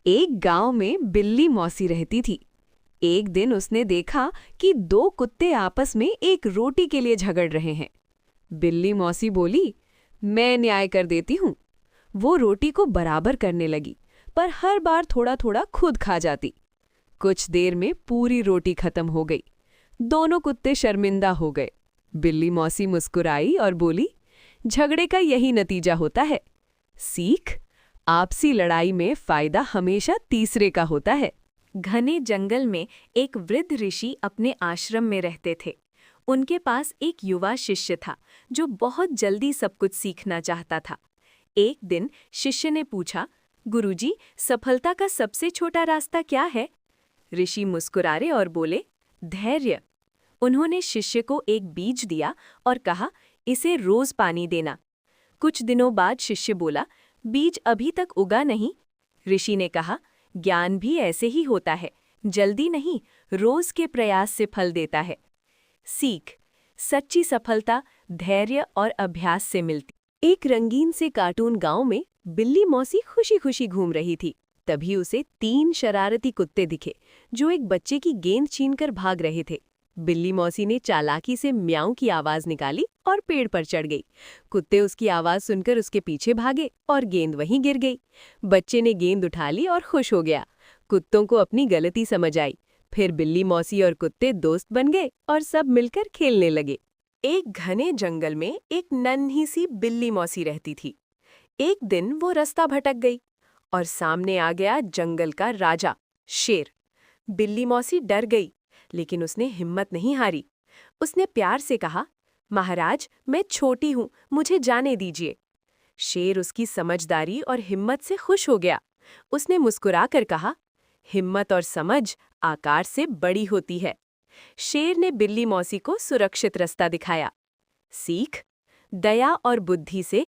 एक गांव में बिल्ली मौसी रहती थी। एक दिन उसने देखा कि दो कुत्ते आपस में एक रोटी के लिए झगड़ रहे हैं। बिल्ली मौसी बोली, मैं न्याय कर देती हूँ। वो रोटी को बराबर करने लगी, पर हर बार थोड़ा थोड़ा खुद खा जाती। कुछ देर में पूरी रोटी खत्म हो गई। दोनों कुत्ते शर्मिंदा हो गए। बिल्ली मौसी मुस्कुराई और बोली, झगड़े का यही नतीजा होता है। सीख, आपसी लड़ाई में फायदा हमेशा तीसरे का होता है। घने जंगल में एक वृद्ध ऋषि अपने आश्रम में रहते थे। उनके पास एक युवा शिष्य था जो बहुत जल्दी सब कुछ सीखना चाहता था। एक दिन शिष्य ने पूछा, गुरुजी, सफलता का सबसे छोटा रास्ता क्या है? ऋषि मुस्कुराए और बोले, धैर्य। उन्होंने शिष्य को एक बीज दिया और कहा, इसे रोज पानी देना। कुछ दिनों बाद शिष्य बोला, बीज अभी तक उगा नहीं। ऋषि ने कहा, ज्ञान भी ऐसे ही होता है, जल्दी नहीं, रोज के प्रयास से फल देता है। सीख, सच्ची सफलता धैर्य और अभ्यास से मिलती। एक रंगीन से कार्टून गांव में बिल्ली मौसी खुशी खुशी घूम रही थी। तभी उसे 3 शरारती कुत्ते दिखे जो एक बच्चे की गेंद छीनकर भाग रहे थे। बिल्ली मौसी ने चालाकी से म्याऊं की आवाज निकाली और पेड़ पर चढ़ गई। कुत्ते उसकी आवाज सुनकर उसके पीछे भागे और गेंद वहीं गिर गई। बच्चे ने गेंद उठा ली और खुश हो गया। कुत्तों को अपनी गलती समझ आई। फिर बिल्ली मौसी और कुत्ते दोस्त बन गए और सब मिलकर खेलने लगे। एक घने जंगल में एक नन्ही सी बिल्ली मौसी रहती थी। एक दिन वो रास्ता भटक गई और सामने आ गया जंगल का राजा, शेर। बिल्ली मौसी डर गई, लेकिन उसने हिम्मत नहीं हारी। उसने प्यार से कहा, महाराज, मैं छोटी हूँ, मुझे जाने दीजिए। शेर उसकी समझदारी और हिम्मत से खुश हो गया। उसने मुस्कुराकर कहा, हिम्मत और समझ आकार से बड़ी होती है। शेर ने बिल्ली मौसी को सुरक्षित रास्ता दिखाया। सीख, दया और बुद्धि से